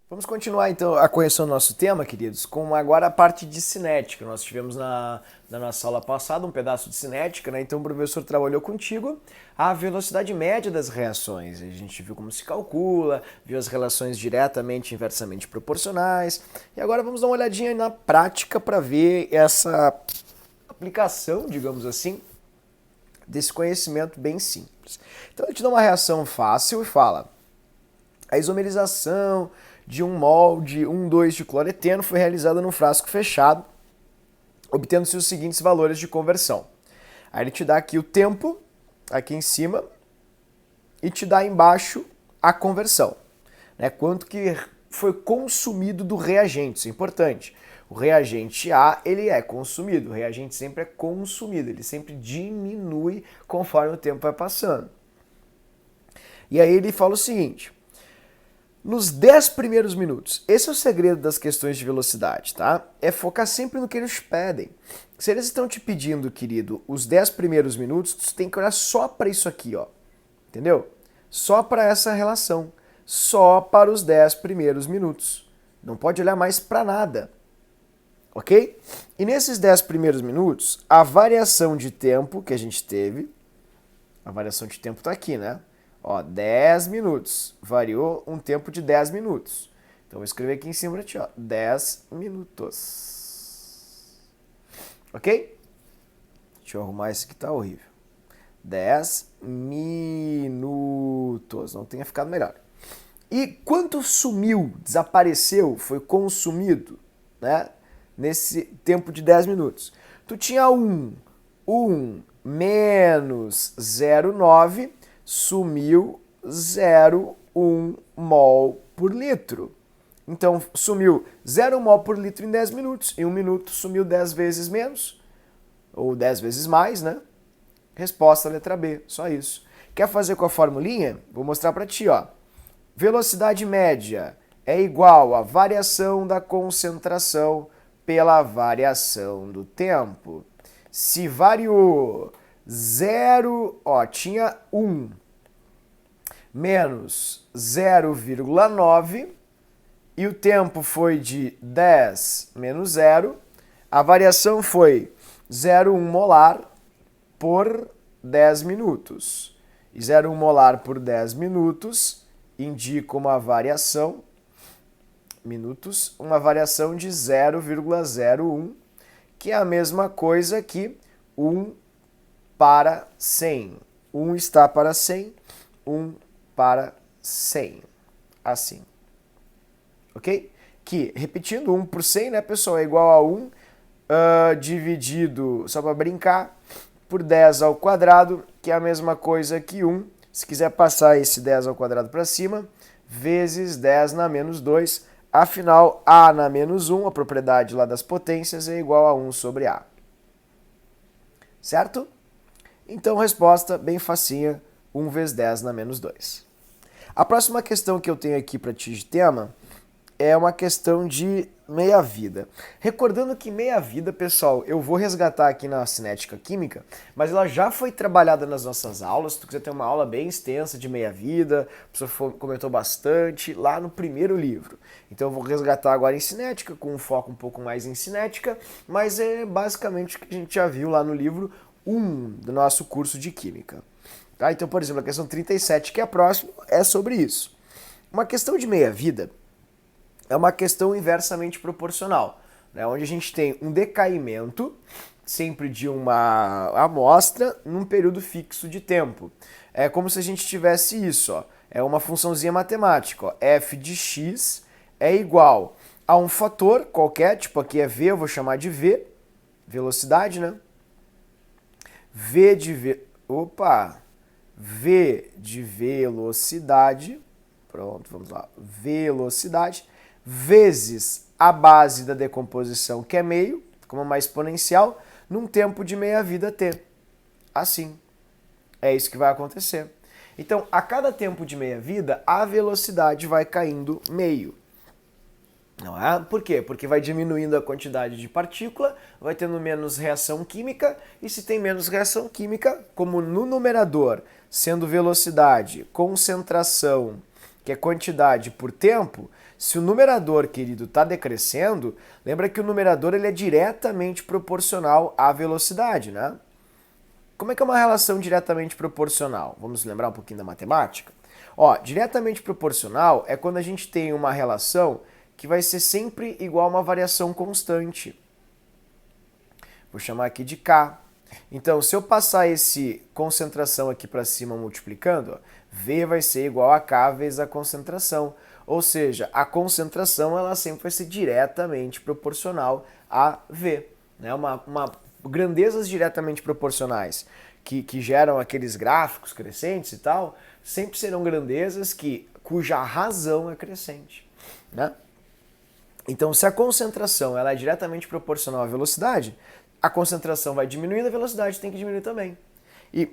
Vamos continuar então a conhecer o nosso tema, queridos, com agora a parte de cinética. Nós tivemos na nossa aula passada um pedaço de cinética, né? Então o professor trabalhou contigo a velocidade média das reações. A gente viu como se calcula, viu as relações diretamente e inversamente proporcionais. E agora vamos dar uma olhadinha na prática para ver essa aplicação, digamos assim, desse conhecimento bem simples. Então ele te dá uma reação fácil e fala: a isomerização de um mol de 1,2 de cloreteno foi realizada num frasco fechado, obtendo-se os seguintes valores de conversão. Aí ele te dá aqui o tempo, aqui em cima, e te dá embaixo a conversão. Né? Quanto que foi consumido do reagente, isso é importante. O reagente A, ele é consumido, o reagente sempre é consumido, ele sempre diminui conforme o tempo vai passando. E aí ele fala o seguinte: nos 10 primeiros minutos, esse é o segredo das questões de velocidade, tá? É focar sempre no que eles pedem. Se eles estão te pedindo, querido, os 10 primeiros minutos, tu tem que olhar só para isso aqui, ó. Entendeu? Só para essa relação. Só para os 10 primeiros minutos. Não pode olhar mais para nada. Ok? E nesses 10 primeiros minutos, a variação de tempo que a gente teve, a variação de tempo tá aqui, né? Ó, 10 minutos. Variou um tempo de 10 minutos. Então, vou escrever aqui em cima para ti, ó. 10 minutos. Ok? Deixa eu arrumar esse que tá horrível. 10 minutos. Não tenha ficado melhor. E quanto sumiu, desapareceu, foi consumido, né? Nesse tempo de 10 minutos. Tu tinha 1 menos 0,9 sumiu 0,1 mol por litro. Então, sumiu 0 mol por litro em 10 minutos. Em 1 minuto, sumiu 10 vezes menos, ou 10 vezes mais, né? Resposta letra B, só isso. Quer fazer com a formulinha? Vou mostrar para ti, ó. Velocidade média é igual à variação da concentração pela variação do tempo. Se variou 0, ó, tinha 1 menos 0,9 e o tempo foi de 10 menos 0, a variação foi 0,1 molar por 10 minutos. E 0,1 molar por 10 minutos indica uma variação, uma variação de 0,01, que é a mesma coisa que 1 para 100. 1 está para 100, 1 para 100. Assim. Ok? Que, repetindo, 1 por 100, né, pessoal, é igual a 1 dividido, só para brincar, por 10 ao quadrado, que é a mesma coisa que 1. Se quiser passar esse 10 ao quadrado para cima, vezes 10 na menos 2. Afinal, A na menos 1, a propriedade lá das potências, é igual a 1 sobre A. Certo? Então, resposta bem facinha, 1 vezes 10 na menos 2. A próxima questão que eu tenho aqui para ti de tema é uma questão de meia-vida. Recordando que meia-vida, pessoal, eu vou resgatar aqui na cinética química, mas ela já foi trabalhada nas nossas aulas. Se tu quiser ter uma aula bem extensa de meia-vida, o professor comentou bastante lá no primeiro livro. Então eu vou resgatar agora em cinética, com um foco um pouco mais em cinética, mas é basicamente o que a gente já viu lá no livro 1 do nosso curso de química. Tá? Então, por exemplo, a questão 37, que é a próxima, é sobre isso. Uma questão de meia-vida é uma questão inversamente proporcional, né? Onde a gente tem um decaimento sempre de uma amostra num período fixo de tempo. É como se a gente tivesse isso, ó. É uma funçãozinha matemática, ó. F de x é igual a um fator qualquer, tipo aqui é v, eu vou chamar de v, velocidade, né? V de velocidade, pronto, vamos lá, velocidade, vezes a base da decomposição, que é meio, como uma exponencial, num tempo de meia-vida t. Assim. É isso que vai acontecer. Então, a cada tempo de meia-vida, a velocidade vai caindo meio. Não é? Por quê? Porque vai diminuindo a quantidade de partícula, vai tendo menos reação química, e se tem menos reação química, como no numerador, sendo velocidade, concentração, que é quantidade por tempo, Se o numerador, querido, está decrescendo, lembra que o numerador ele é diretamente proporcional à velocidade, né? Como é que é uma relação diretamente proporcional? Vamos lembrar um pouquinho da matemática? Ó, diretamente proporcional é quando a gente tem uma relação que vai ser sempre igual a uma variação constante. Vou chamar aqui de K. Então, se eu passar esse concentração aqui para cima multiplicando, ó, V vai ser igual a K vezes a concentração. Ou seja, a concentração ela sempre vai ser diretamente proporcional a V. Né? Grandezas diretamente proporcionais que geram aqueles gráficos crescentes e tal, sempre serão grandezas cuja razão é crescente. Né? Então, se a concentração ela é diretamente proporcional à velocidade, a concentração vai diminuindo, a velocidade tem que diminuir também. E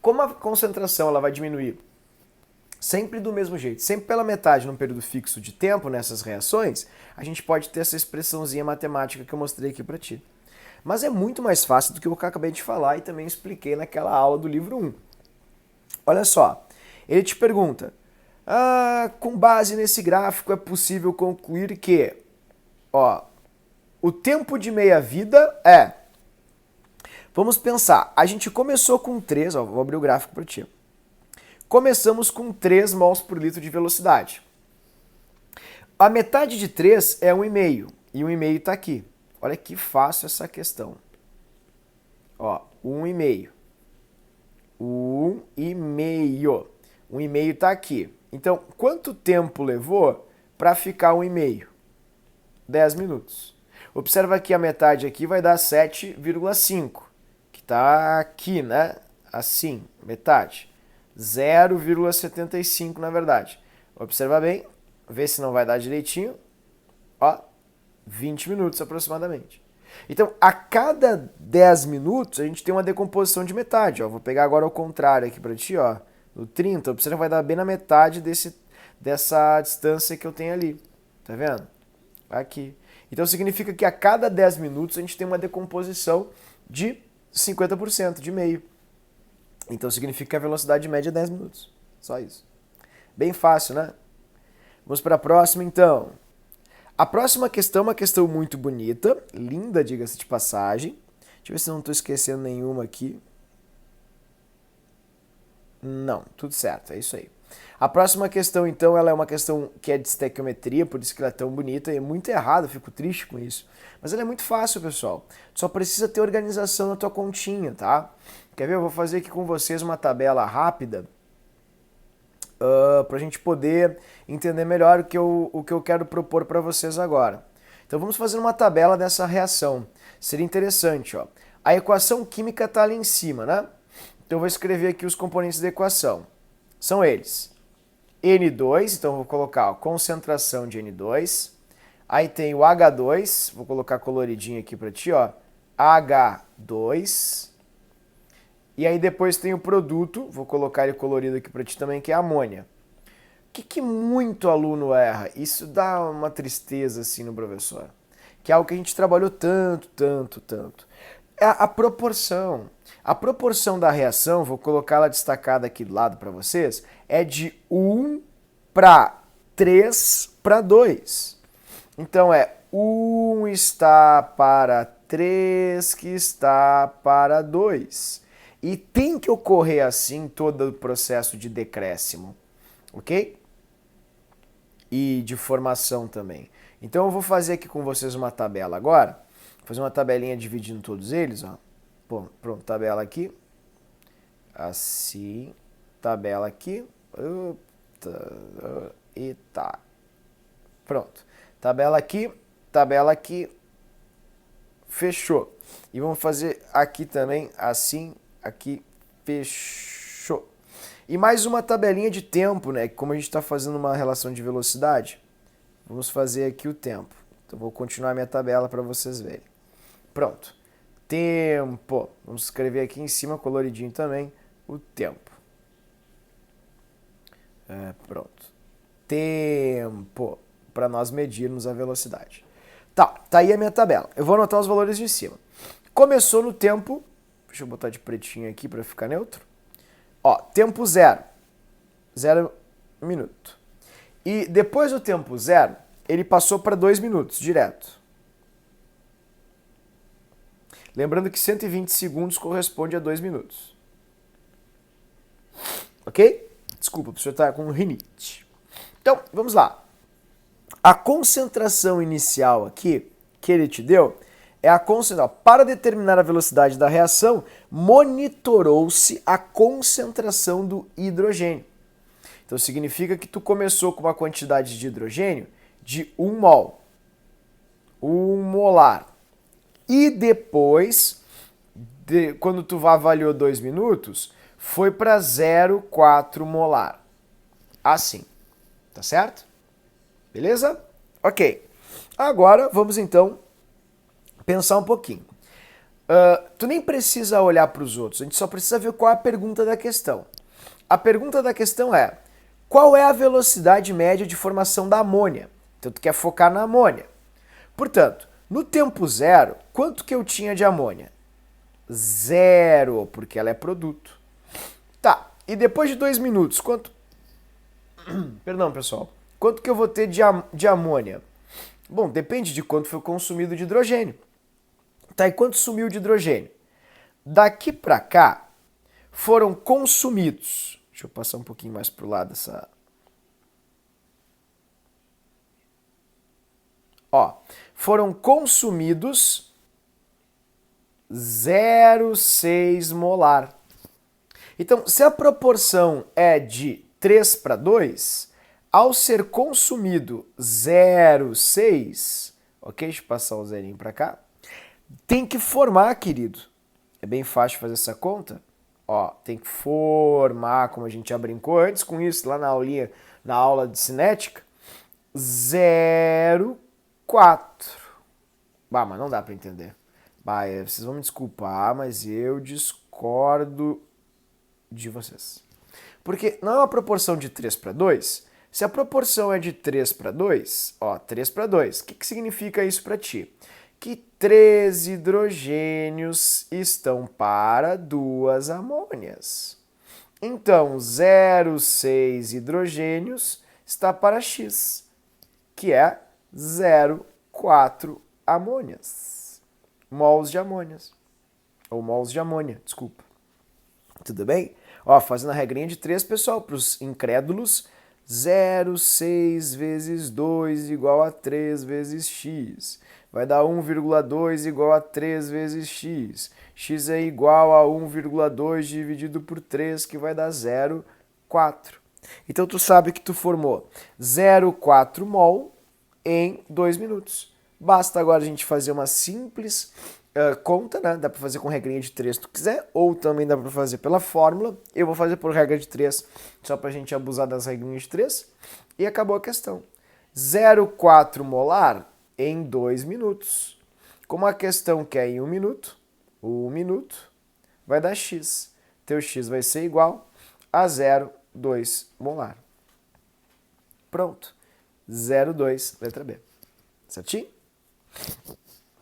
como a concentração ela vai diminuir sempre do mesmo jeito, sempre pela metade num período fixo de tempo nessas reações, a gente pode ter essa expressãozinha matemática que eu mostrei aqui para ti. Mas é muito mais fácil do que eu acabei de falar e também expliquei naquela aula do livro 1. Olha só, ele te pergunta, com base nesse gráfico é possível concluir que, ó, o tempo de meia-vida é... Vamos pensar, a gente começou com 3, ó, vou abrir o gráfico para ti. Começamos com 3 mols por litro de velocidade. A metade de 3 é 1,5, e 1,5 está aqui. Olha que fácil essa questão. Ó, 1,5. 1,5. 1,5 está aqui. Então, quanto tempo levou para ficar 1,5? 10 minutos. Observa que a metade aqui vai dar 7,5, que está aqui, né? Assim, metade. 0,75 na verdade. Observa bem, vê se não vai dar direitinho. Ó, 20 minutos aproximadamente. Então, a cada 10 minutos, a gente tem uma decomposição de metade. Ó. Vou pegar agora ao contrário aqui para ti, ó. No 30, observa que vai dar bem na metade dessa distância que eu tenho ali. Tá vendo? Aqui. Então, significa que a cada 10 minutos, a gente tem uma decomposição de 50%, de meio. Então, significa que a velocidade média é 10 minutos. Só isso. Bem fácil, né? Vamos para a próxima, então. A próxima questão é uma questão muito bonita, linda, diga-se de passagem. Deixa eu ver se eu não estou esquecendo nenhuma aqui. Não, tudo certo, é isso aí. A próxima questão, então, ela é uma questão que é de estequiometria, por isso que ela é tão bonita, e é muito errado, eu fico triste com isso. Mas ela é muito fácil, pessoal. Só precisa ter organização na tua continha, tá? Quer ver? Eu vou fazer aqui com vocês uma tabela rápida para a gente poder entender melhor o que eu quero propor para vocês agora. Então vamos fazer uma tabela dessa reação. Seria interessante, ó. A equação química está ali em cima, né? Então eu vou escrever aqui os componentes da equação. São eles. N2, então eu vou colocar ó, concentração de N2. Aí tem o H2, vou colocar coloridinho aqui para ti, ó. H2. E aí depois tem o produto, vou colocar ele colorido aqui para ti também, que é a amônia. O que muito aluno erra? Isso dá uma tristeza assim no professor. Que é algo que a gente trabalhou tanto. É a proporção. A proporção da reação, vou colocar ela destacada aqui do lado para vocês, é de 1 para 3 para 2. Então é 1 está para 3 que está para 2. E tem que ocorrer assim todo o processo de decréscimo, ok? E de formação também. Então eu vou fazer aqui com vocês uma tabela agora. Vou fazer uma tabelinha dividindo todos eles, ó. Bom, pronto, tabela aqui. Assim, tabela aqui. E tá. Pronto. Tabela aqui. Fechou. E vamos fazer aqui também, assim, aqui, fechou. E mais uma tabelinha de tempo, né? Como a gente está fazendo uma relação de velocidade, vamos fazer aqui o tempo. Então vou continuar minha tabela para vocês verem. Pronto. Tempo. Vamos escrever aqui em cima, coloridinho também, o tempo. Pronto. Tempo. Para nós medirmos a velocidade. Tá aí a minha tabela. Eu vou anotar os valores de cima. Começou no tempo, deixa eu botar de pretinho aqui para ficar neutro. Ó, tempo 0. 0 minuto. E depois do tempo zero, ele passou para 2 minutos, direto. Lembrando que 120 segundos corresponde a 2 minutos. Ok? Desculpa, o professor está com rinite. Então, vamos lá. A concentração inicial aqui, que ele te deu, é a concentração. Para determinar a velocidade da reação, monitorou-se a concentração do hidrogênio. Então significa que tu começou com uma quantidade de hidrogênio de 1 mol, 1 molar. E depois, quando tu avaliou 2 minutos, foi para 0,4 molar. Assim, tá certo? Beleza? Ok. Agora vamos então pensar um pouquinho. Tu nem precisa olhar para os outros, a gente só precisa ver qual é a pergunta da questão. A pergunta da questão é: qual é a velocidade média de formação da amônia? Então tu quer focar na amônia. Portanto, no tempo zero, quanto que eu tinha de amônia? 0, porque ela é produto. Tá, e depois de 2 minutos, quanto... Perdão, pessoal. Quanto que eu vou ter de amônia? Bom, depende de quanto foi consumido de hidrogênio. Tá, e quanto sumiu de hidrogênio? Daqui para cá, foram consumidos... Deixa eu passar um pouquinho mais pro lado dessa... Ó, foram consumidos 0,6 molar. Então, se a proporção é de 3 para 2, ao ser consumido 0,6, ok? Deixa eu passar o zerinho para cá. Tem que formar, querido. É bem fácil fazer essa conta. Ó, tem que formar, como a gente já brincou antes com isso, lá na aulinha, na aula de cinética, 0,4. Bah, mas não dá para entender. Bah, vocês vão me desculpar, mas eu discordo de vocês. Porque não é uma proporção de 3 para 2. Se a proporção é de 3 para 2, ó, 3 para 2, o que significa isso para ti? Que 3 hidrogênios estão para 2 amônias. Então, 0,6 hidrogênios está para X, que é 0,4 amônias. Mols de amônias. Ou mols de amônia, desculpa. Tudo bem? Ó, fazendo a regrinha de 3, pessoal, para os incrédulos, 0,6 vezes 2 igual a 3 vezes x. Vai dar 1,2 igual a 3 vezes x. X é igual a 1,2 dividido por 3, que vai dar 0,4. Então tu sabe que tu formou 0,4 mol em 2 minutos. Basta agora a gente fazer uma simples conta, né? Dá para fazer com regrinha de 3 se tu quiser, ou também dá para fazer pela fórmula. Eu vou fazer por regra de 3, só para a gente abusar das regrinhas de 3. E acabou a questão. 0,4 molar em 2 minutos. Como a questão quer em 1 minuto, 1 minuto vai dar x. Teu x vai ser igual a 0,2 molar. Pronto. 0,2, letra B. Certinho?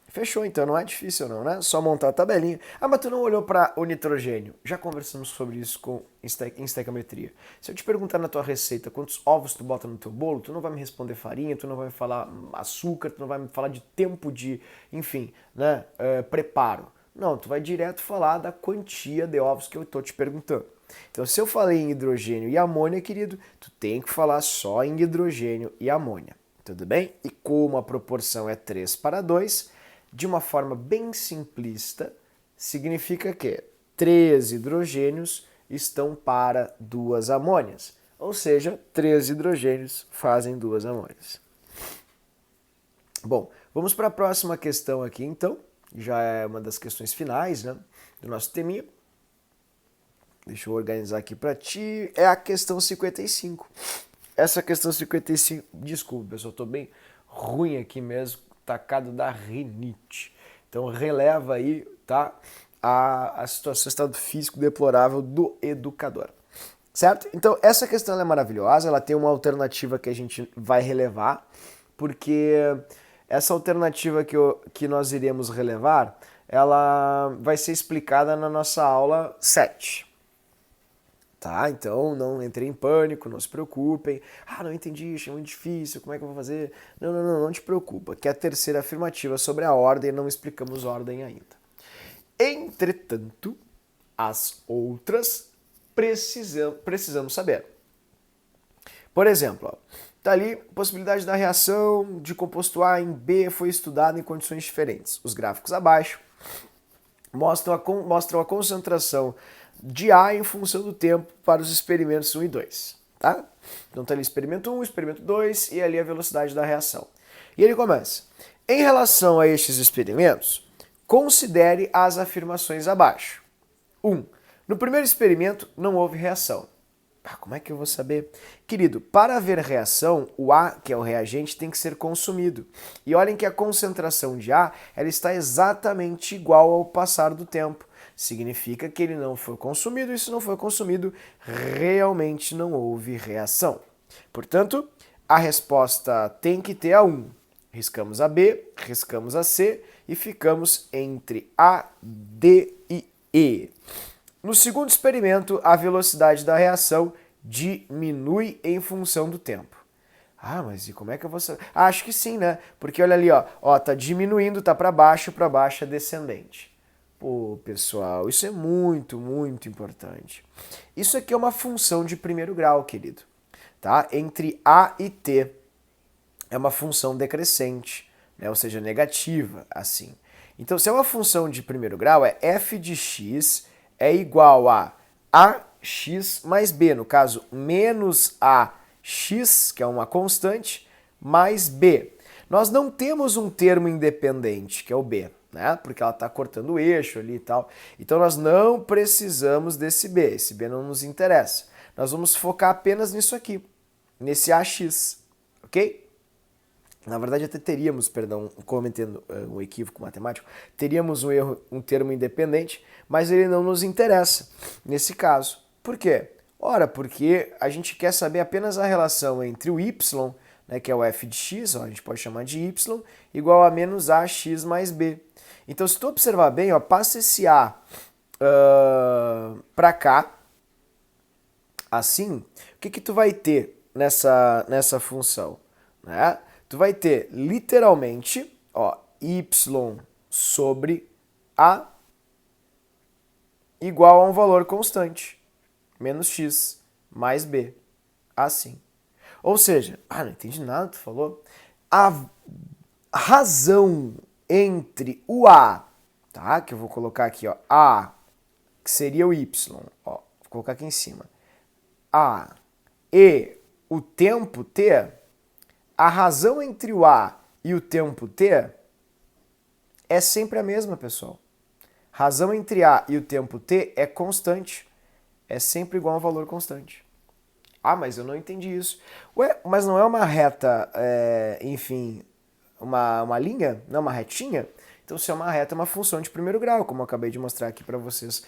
Fechou, então não é difícil não, né? Só montar a tabelinha. Ah, mas tu não olhou para o nitrogênio. Já conversamos sobre isso em estequiometria. Se eu te perguntar na tua receita quantos ovos tu bota no teu bolo, tu não vai me responder farinha, tu não vai me falar açúcar, tu não vai me falar de tempo de, enfim, né, preparo. Não, tu vai direto falar da quantia de ovos que eu tô te perguntando. Então, se eu falei em hidrogênio e amônia, querido, tu tem que falar só em hidrogênio e amônia. Tudo bem? E como a proporção é 3 para 2, de uma forma bem simplista, significa que 3 hidrogênios estão para 2 amônias. Ou seja, 3 hidrogênios fazem 2 amônias. Bom, vamos para a próxima questão aqui, então. Já é uma das questões finais, né, do nosso teminha. Deixa eu organizar aqui para ti. É a questão 55. Essa questão 55... Desculpa, pessoal, estou bem ruim aqui mesmo, tacado da rinite. Então releva aí, tá, a situação, estado físico deplorável do educador. Certo? Então essa questão ela é maravilhosa, ela tem uma alternativa que a gente vai relevar, porque essa alternativa que nós iremos relevar, ela vai ser explicada na nossa aula 7. Tá? Então não entrem em pânico, não se preocupem. Ah, não entendi, achei muito difícil, como é que eu vou fazer? Não te preocupa, que é a terceira afirmativa sobre a ordem, não explicamos ordem ainda. Entretanto, as outras precisamos saber. Por exemplo, ó, tá ali, possibilidade da reação de composto A em B foi estudada em condições diferentes. Os gráficos abaixo mostram a concentração de A em função do tempo para os experimentos 1 e 2. Tá? Então tá ali experimento 1, experimento 2 e ali a velocidade da reação. E ele começa. Em relação a estes experimentos, considere as afirmações abaixo. 1. No primeiro experimento não houve reação. Como é que eu vou saber? Querido, para haver reação, o A, que é o reagente, tem que ser consumido. E olhem que a concentração de A ela está exatamente igual ao passar do tempo. Significa que ele não foi consumido, e se não foi consumido, realmente não houve reação. Portanto, a resposta tem que ter a 1. Riscamos a B, riscamos a C e ficamos entre A, D e E. No segundo experimento, a velocidade da reação diminui em função do tempo. Ah, mas e como é que eu vou saber? Ah, acho que sim, né? Porque olha ali, ó, tá diminuindo, tá para baixo é descendente. Pô, pessoal, isso é muito, muito importante. Isso aqui é uma função de primeiro grau, querido, tá? Entre A e T. É uma função decrescente, né? Ou seja, negativa, assim. Então, se é uma função de primeiro grau, é f de x é igual a ax mais b, no caso, menos ax, que é uma constante, mais b. Nós não temos um termo independente, que é o b, né? Porque ela está cortando o eixo ali e tal. Então, nós não precisamos desse b, esse b não nos interessa. Nós vamos focar apenas nisso aqui, nesse ax, ok? Na verdade, até teríamos, perdão, cometendo um equívoco matemático, teríamos um erro, um termo independente, mas ele não nos interessa nesse caso. Por quê? Ora, porque a gente quer saber apenas a relação entre o y, né, que é o f de x, ó, a gente pode chamar de y, igual a menos ax mais b. Então, se tu observar bem, ó, passa esse a para cá, assim, o que tu vai ter nessa função? Né? Tu vai ter literalmente, ó, y sobre a igual a um valor constante, menos x mais b, assim. Ou seja, não entendi nada que tu falou. A razão entre o a, tá? Que eu vou colocar aqui, ó, a, que seria o y, ó, vou colocar aqui em cima. A e o tempo t, a razão entre o a e o tempo t é sempre a mesma, pessoal. Razão entre a e o tempo t é constante. É sempre igual a um valor constante. Ah, mas eu não entendi isso. Ué, mas não é uma reta, enfim, uma linha? Não é uma retinha? Então, se é uma reta, é uma função de primeiro grau, como eu acabei de mostrar aqui para vocês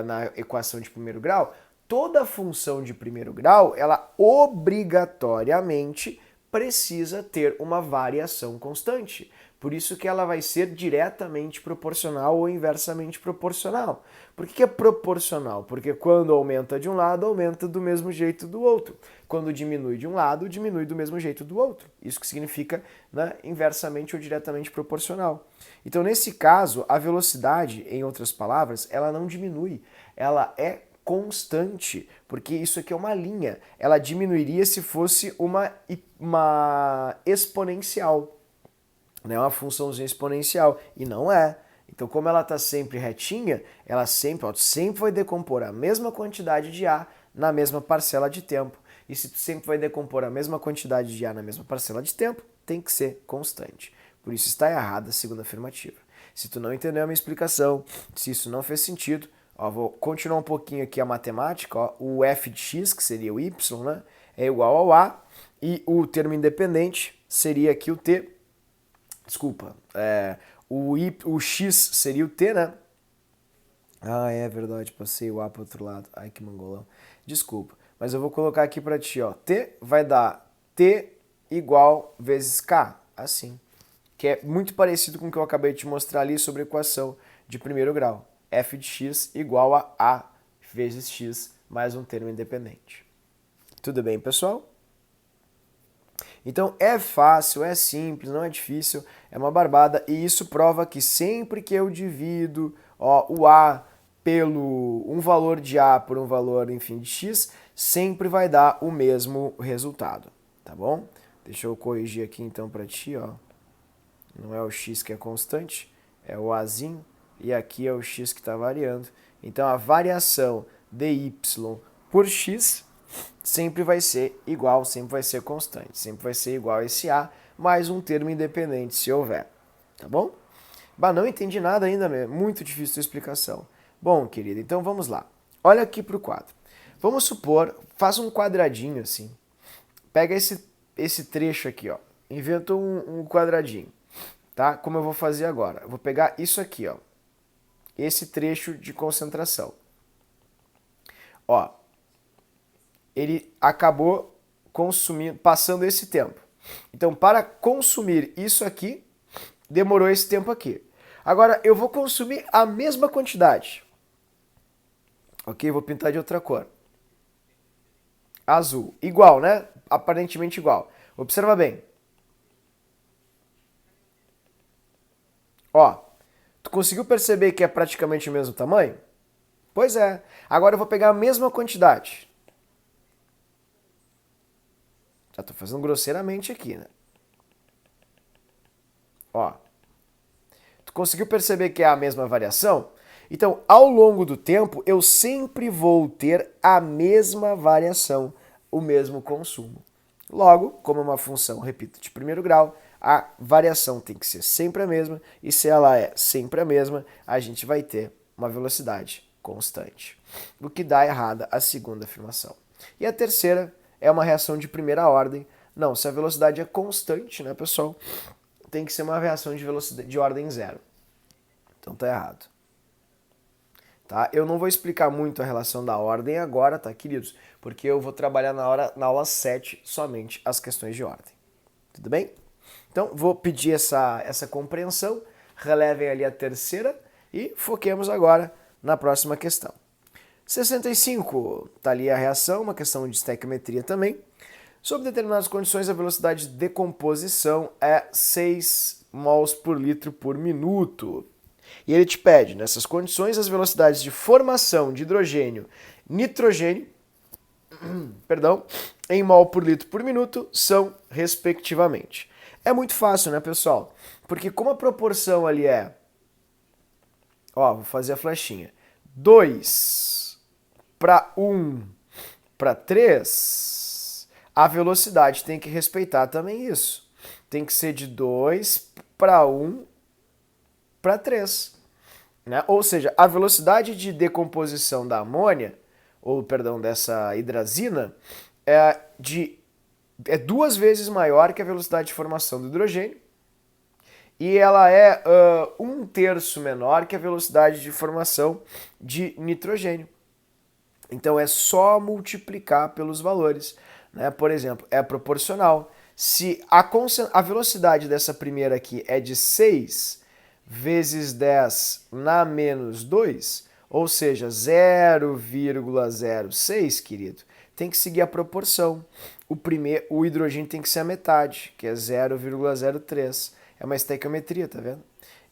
na equação de primeiro grau. Toda função de primeiro grau, ela obrigatoriamente precisa ter uma variação constante. Por isso que ela vai ser diretamente proporcional ou inversamente proporcional. Por que é proporcional? Porque quando aumenta de um lado, aumenta do mesmo jeito do outro. Quando diminui de um lado, diminui do mesmo jeito do outro. Isso que significa, né, inversamente ou diretamente proporcional. Então, nesse caso, a velocidade, em outras palavras, ela não diminui. Ela é constante, porque isso aqui é uma linha. Ela diminuiria se fosse uma exponencial, né? Uma funçãozinha exponencial, e não é. Então, como ela está sempre retinha, ela sempre vai decompor a mesma quantidade de A na mesma parcela de tempo. E se tu sempre vai decompor a mesma quantidade de A na mesma parcela de tempo, tem que ser constante. Por isso está errada a segunda afirmativa. Se tu não entendeu a minha explicação, se isso não fez sentido, ó, vou continuar um pouquinho aqui a matemática. Ó, o f de x, que seria o y, né, é igual ao A, e o termo independente seria aqui o t. Desculpa, o x seria o t, né? Ah, é verdade, passei o a para o outro lado. Ai, que mangolão. Desculpa, mas eu vou colocar aqui para ti, ó. T vai dar t igual vezes k, assim. Que é muito parecido com o que eu acabei de te mostrar ali sobre a equação de primeiro grau. F de x igual a vezes x mais um termo independente. Tudo bem, pessoal? Então é fácil, é simples, não é difícil, é uma barbada, e isso prova que sempre que eu divido o A pelo um valor de A por um valor, enfim, de X, sempre vai dar o mesmo resultado, tá bom? Deixa eu corrigir aqui então para ti, ó. Não é o X que é constante, é o Azinho, e aqui é o X que está variando. Então a variação de Y por X sempre vai ser igual, sempre vai ser constante, sempre vai ser igual a esse A, mais um termo independente, se houver, tá bom? Bah, não entendi nada ainda, muito difícil a explicação. Bom, querido, então vamos lá. Olha aqui para o quadro. Vamos supor, faz um quadradinho assim, pega esse trecho aqui, ó, inventa um quadradinho, tá? Como eu vou fazer agora? Eu vou pegar isso aqui, ó, esse trecho de concentração. Ó, ele acabou consumindo, passando esse tempo. Então, para consumir isso aqui, demorou esse tempo aqui. Agora, eu vou consumir a mesma quantidade. Ok? Vou pintar de outra cor. Azul. Igual, né? Aparentemente igual. Observa bem. Ó, tu conseguiu perceber que é praticamente o mesmo tamanho? Pois é. Agora eu vou pegar a mesma quantidade. Já tô fazendo grosseiramente aqui, né? Ó. Tu conseguiu perceber que é a mesma variação? Então, ao longo do tempo, eu sempre vou ter a mesma variação, o mesmo consumo. Logo, como é uma função, repito, de primeiro grau, a variação tem que ser sempre a mesma, e se ela é sempre a mesma, a gente vai ter uma velocidade constante. O que dá errada a segunda afirmação. E a terceira é uma reação de primeira ordem. Não, se a velocidade é constante, né, pessoal, tem que ser uma reação de velocidade de ordem zero. Então tá errado. Tá? Eu não vou explicar muito a relação da ordem agora, tá, queridos? Porque eu vou trabalhar na aula 7 somente as questões de ordem. Tudo bem? Então, vou pedir essa compreensão, relevem ali a terceira e foquemos agora na próxima questão. 65, tá ali a reação, uma questão de estequiometria também. Sob determinadas condições, a velocidade de decomposição é 6 mols por litro por minuto. E ele te pede, nessas condições, as velocidades de formação de hidrogênio, nitrogênio, em mol por litro por minuto são respectivamente. É muito fácil, né, pessoal? Porque como a proporção ali é, ó, vou fazer a flechinha, 2 para 1 para 3, a velocidade tem que respeitar também isso. Tem que ser de 2 para 1 para 3. Né? Ou seja, a velocidade de decomposição da amônia, ou perdão, dessa hidrazina, é 2 vezes maior que a velocidade de formação do hidrogênio, e ela é 1/3 menor que a velocidade de formação de nitrogênio. Então é só multiplicar pelos valores. Né? Por exemplo, é proporcional. Se a velocidade dessa primeira aqui é de 6 vezes 10 na menos 2, ou seja, 0,06, querido, tem que seguir a proporção. O hidrogênio tem que ser a metade, que é 0,03. É uma estequiometria, tá vendo?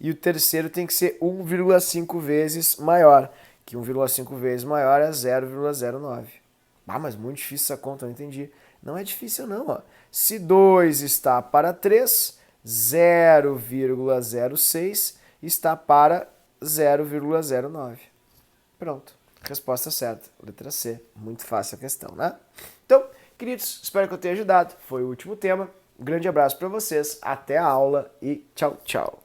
E o terceiro tem que ser 1,5 vezes maior, que 1,5 vezes maior é 0,09. Ah, mas muito difícil essa conta, não entendi. Não é difícil não, ó. Se 2 está para 3, 0,06 está para 0,09. Pronto, resposta certa, letra C. Muito fácil a questão, né? Então, queridos, espero que eu tenha ajudado. Foi o último tema. Um grande abraço para vocês, até a aula e tchau, tchau.